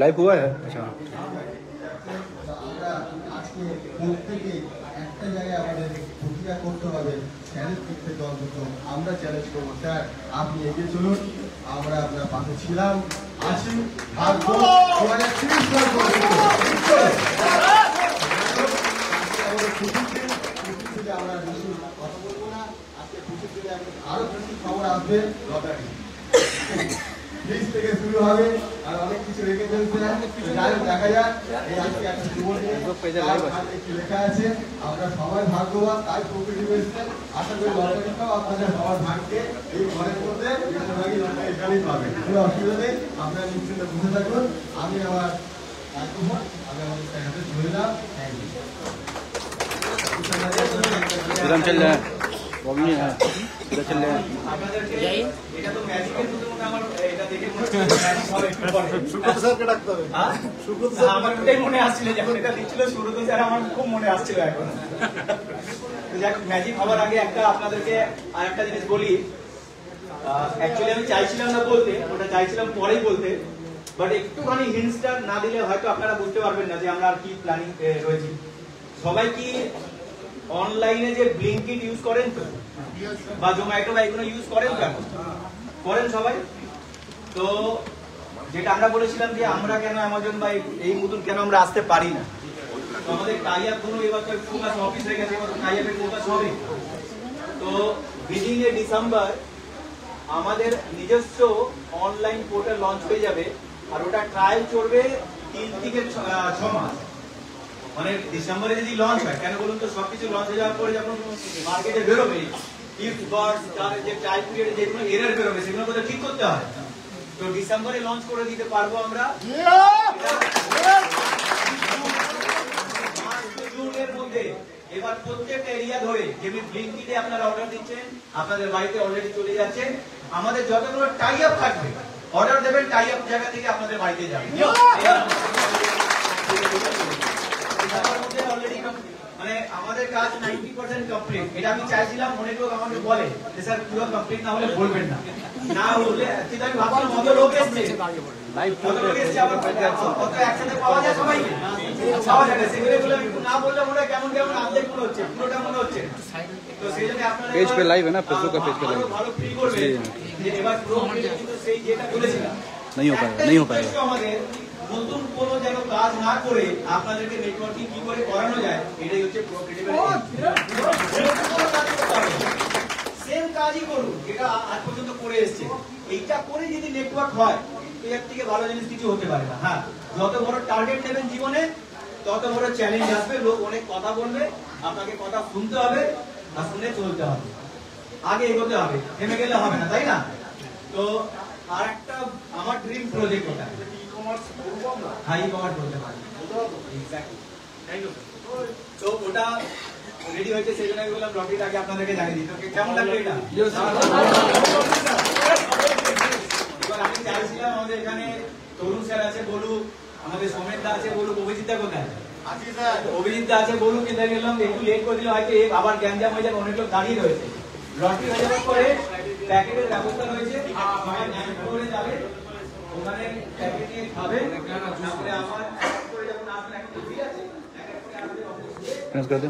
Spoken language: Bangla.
लाइव हुआ है। अच्छा একটা জায়গায় আমাদের প্রতিজ্ঞা করতে হবে, চ্যালেঞ্জ করতে হবে। আমরা চ্যালেঞ্জ করবো স্যার, আপনি এগিয়ে চলুন, আমরা আপনার পাশে ছিলাম, আছি, থাকবো। 2030 সাল পর্যন্ত আমরা বেশি কথা বলবো না। আজকে খুশির দিনে আরো খুশির খবর আসবে। লটারি লিস্ট থেকে শুরু হবে, আর অনেক কিছু রেখে ফেলছে। দেখা যাক এই আজকে একটা লেখা আছে, আমরা সবাই ভাগ্যবান, তাই প্রকৃতি পেয়েছেন। আশা করি লটারিটাও আপনাদের সবার ভাগ্যে এই ঘরের মধ্যে বেশিরভাগই লটারি এখানেই পাবে। কোনো অসুবিধা নেই, আপনারা নিশ্চিন্তে বুঝে থাকুন। আমি আমার হাতে ধরে দিলাম। Thank you. चल रहा है वो भी नहीं है, चल रहा है। এটা তো ম্যাজিকের মতো আমার এটা দেখে মনে হচ্ছে ম্যাজিক হবে একটু পরে। সুব্রত স্যারকে ডাকতে হবে। হ্যাঁ সুব্রত স্যার আমার ওটাই মনে আসছিল, যখন এটা দিচ্ছিল সুব্রত স্যার আমার খুব মনে আসছিল এখন। তো যাক, ম্যাজিক হওয়ার আগে একটা আপনাদেরকে আরেকটা জিনিস বলি। অ্যাকচুয়ালি আমি চাইছিলাম না বলতে, ওটা চাইছিলাম পরেই বলতে, বাট একটুখানি হিন্টসটা না দিলে হয়তো আপনারা বুঝতে পারবেন না যে আমরা আর কি প্ল্যানিং রয়েছি। সবাই কি অনলাইনে যে ব্লিঙ্কিট ইউজ করেন তো, বা জোম্যাটো বা এগুলো ইউজ করেন তো? এখন করেন সবাই। তো যেটা আমরা বলেছিলাম যে আমরা কেন অ্যামাজন বা এই মতন কেন আমরা আসতে পারি না, তো আমাদের টাই আপ গুলো এবার তো ফোকাস অফিস হয়ে গেছে, এবার টাই আপের ফোকাস হবে। তো বিগিনিং এ ডিসেম্বর আমাদের নিজস্ব অনলাইন পোর্টাল লঞ্চ হয়ে যাবে, আর ওটা ট্রায়াল চলবে 3 থেকে 6 মাস। মানে ডিসেম্বরে যদি লঞ্চ হয়, কেন বলুন তো, সবকিছু লঞ্চ হয়ে যাওয়ার পরে যখন মার্কেটে বেরোবে, ইফ বার্ডস তার যে টাইম পিরিয়ডে যেগুলো এরর বেরোবে সেগুলো কোথাও ঠিক করতে হয়। তো ডিসেম্বরে লঞ্চ করে দিতে পারবো আমরা। জুনের মধ্যে এবার প্রত্যেকটা এরিয়া ধরে যেমনি ব্লিঙ্কিটে আপনারা অর্ডার দিচ্ছেন, আপনাদের বাড়িতে অলরেডি চলে যাচ্ছে। আমাদের যতগুলো টাই আপ থাকবে, অর্ডার দেবেন, টাই আপ জায়গা থেকে আপনাদের বাড়িতে যাবে। মানে আমাদের কাজ 90% কমপ্লিট। এটা আমি চাইছিলাম, অনেক লোক আমাকে বলে যে স্যার পুরো কমপ্লিট না হলে বলবেন না, না হলে ঠিক আমি ভাবছিলাম কত লোক এসছে, কত লোক এসছে, আবার কত একসাথে পাওয়া যায় সবাইকে, পাওয়া যায় না। সেগুলো বলে একটু না বললে মনে হয় কেমন কেমন আর্ধেক মনে হচ্ছে, পুরোটা মনে হচ্ছে। তো সেই জন্য আপনারা पेज पे लाइव है ना, फेसबुक का पेज पे लाइव ভালো ফিল করবে যে এবার পুরো কিন্তু সেই যেটা বলেছিলাম नहीं हो पाएगा, नहीं हो पाएगा। আমাদের নতুন কোনো যেন কাজ না করে আপনাদেরকে নেটওয়ার্কিং কি করে করানো যায়, এটাই হচ্ছে প্রোক্রিয়েটিভ। সেম কাজই করুন যেটা আজ পর্যন্ত করে এসেছে, এইটা করে যদি নেটওয়ার্ক হয়, এর থেকে ভালো জিনিস কিছু হতে পারে না। হ্যাঁ, যত বড় টার্গেট নেবেন জীবনে, তত বড় চ্যালেঞ্জ আসবে। লোক অনেক কথা বলবে, আপনাকে কথা শুনতে হবে আর শুনে চলতে হবে, আগে এগোতে হবে, থেমে গেলে হবে না, তাই না? তো আর একটা আমার ড্রিম প্রজেক্ট, ওটা হাই কমার্স বলতে পারি। তো ওটা রেডি হয়েছে, সেই জন্য বললাম লটারিটা আগে আপনাদেরকে জানিয়ে দিই। কেমন লাগলো এটা? এবার আমি চাইছিলাম আমাদের এখানে তরুণ স্যার আছে, বলু, আমাদের সমেত দা আছে, বলু, অভিজিৎ দা কোথায়? অভিজিৎ দা আছে, বলু, কিন্তু গেলাম একটু লেট করে দিলে হয়তো আবার গ্যাঞ্জাম হয়ে যাবে, অনেক লোক দাঁড়িয়ে রয়েছে। লটারি হয়ে যাওয়ার পরে প্যাকেটের ব্যবস্থা রয়েছে, সবাই ন্যায় করে যাবে, ওখানে প্যাকেট নিয়ে খাবে, তারপরে আমার করে যখন আসবেন, এখন তো ভিড় আছে, कर दो।